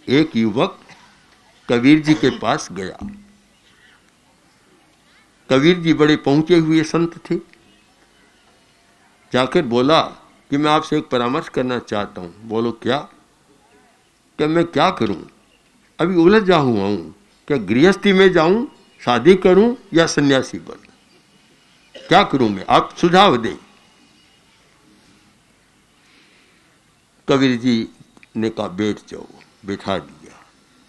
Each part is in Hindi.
एक युवक कबीर जी के पास गया। कबीर जी बड़े पहुंचे हुए संत थे। जाकर बोला कि मैं आपसे एक परामर्श करना चाहता हूँ। बोलो क्या? कि मैं क्या करूँ, अभी उलझा हुआ हूँ, क्या गृहस्थी में जाऊँ, शादी करूँ या सन्यासी बनूँ, क्या करूँ मैं, आप सुझाव दें। कबीर जी ने कहा बैठ जाओ, बैठा दिया।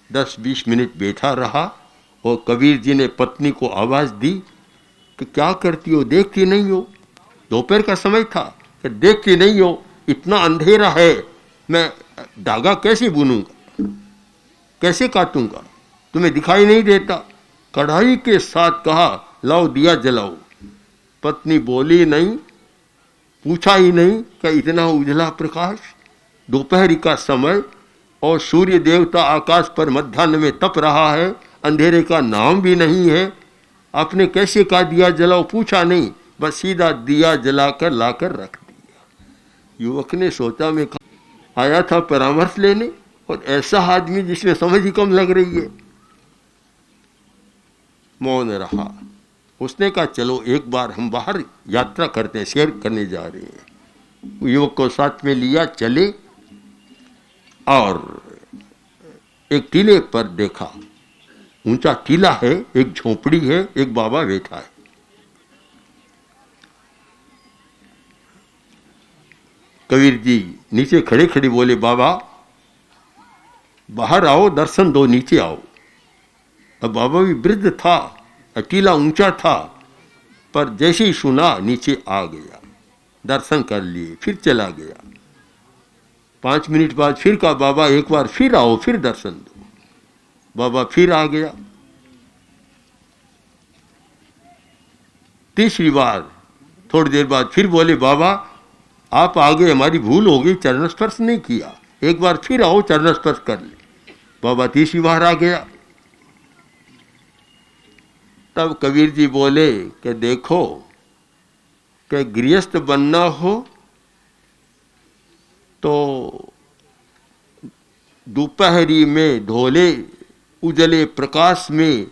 10-20 मिनट बैठा रहा और कबीर जी ने पत्नी को आवाज दी कि क्या करती हो, देखती नहीं हो? दोपहर का समय था कि देखती नहीं हो, इतना अंधेरा है, मैं धागा कैसे बुनूंगा, कैसे काटूंगा, तुम्हें दिखाई नहीं देता? कढ़ाई के साथ कहा लाओ दिया जलाओ। पत्नी बोली नहीं, पूछा ही नहीं कि इतना उजला प्रकाश, दोपहर का समय और सूर्य देवता आकाश पर मध्याह्न में तप रहा है, अंधेरे का नाम भी नहीं है, आपने कैसे कहा दिया जलाओ? पूछा नहीं, बस सीधा दिया जलाकर लाकर रख दिया। युवक ने सोचा मैं आया था परामर्श लेने और ऐसा आदमी जिसमें समझ ही कम लग रही है। मौन रहा। उसने कहा चलो एक बार हम बाहर यात्रा करते हैं, सैर करने जा रहे हैं। युवक को साथ में लिया, चले और एक टीले पर देखा, ऊंचा टीला है, एक झोपड़ी है, एक बाबा बैठा है। कबीर जी नीचे खड़े खड़े बोले बाबा बाहर आओ, दर्शन दो, नीचे आओ। अब बाबा भी वृद्ध था, टीला ऊंचा था, पर जैसे ही सुना नीचे आ गया, दर्शन कर लिए, फिर चला गया। 5 मिनट बाद फिर कहा बाबा एक बार फिर आओ, फिर दर्शन दो। बाबा फिर आ गया। तीसरी बार थोड़ी देर बाद फिर बोले बाबा आप आ गए, हमारी भूल हो गई, चरण स्पर्श नहीं किया, एक बार फिर आओ, चरण स्पर्श कर ले। बाबा तीसरी बार आ गया। तब कबीर जी बोले कि देखो कि गृहस्थ बनना हो तो दोपहरी में धोले उजले प्रकाश में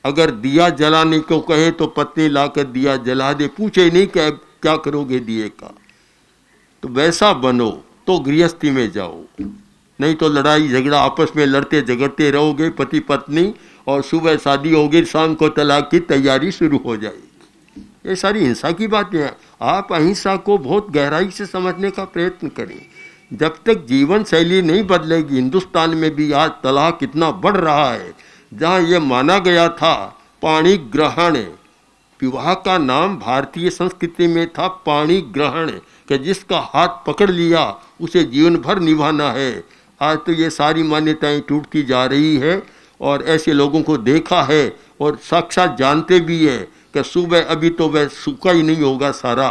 अगर दिया जलाने को कहे तो पत्नी लाकर दिया जला दे, पूछे नहीं कि क्या करोगे दिए का, तो वैसा बनो तो गृहस्थी में जाओ, नहीं तो लड़ाई झगड़ा आपस में लड़ते झगड़ते रहोगे पति पत्नी, और सुबह शादी होगी, शाम को तलाक की तैयारी शुरू हो जाएगी। ये सारी हिंसा की बातें हैं। आप अहिंसा को बहुत गहराई से समझने का प्रयत्न करें। जब तक जीवन शैली नहीं बदलेगी, हिंदुस्तान में भी आज तलाक कितना बढ़ रहा है। जहाँ ये माना गया था पाणी ग्रहण, विवाह का नाम भारतीय संस्कृति में था पाणी ग्रहण, कि जिसका हाथ पकड़ लिया उसे जीवन भर निभाना है। आज तो ये सारी मान्यताएं टूटती जा रही है और ऐसे लोगों को देखा है और साक्षात जानते भी है कि सुबह अभी तो वह सूखा ही नहीं होगा सारा,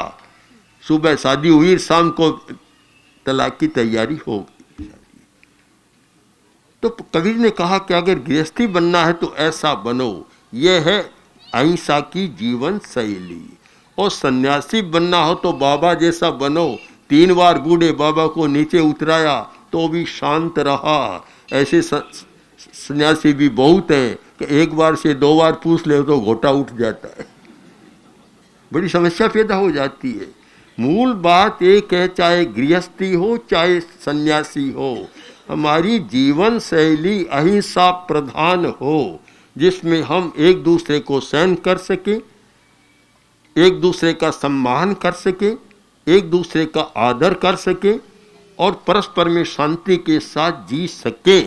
सुबह शादी हुई, शाम को तलाक की तैयारी होगी। तो कबीर ने कहा कि अगर गृहस्थी बनना है तो ऐसा बनो, यह है अहिंसा की जीवन शैली। और सन्यासी बनना हो तो बाबा जैसा बनो। 3 बार बूढ़े बाबा को नीचे उतराया तो भी शांत रहा। ऐसे सन्यासी भी बहुत हैं कि एक बार से 2 बार पूछ ले तो घोटा उठ जाता है, बड़ी समस्या पैदा हो जाती है। मूल बात एक है, चाहे गृहस्थी हो चाहे सन्यासी हो, हमारी जीवन शैली अहिंसा प्रधान हो, जिसमें हम एक दूसरे को सहन कर सके, एक दूसरे का सम्मान कर सके, एक दूसरे का आदर कर सके और परस्पर में शांति के साथ जी सके।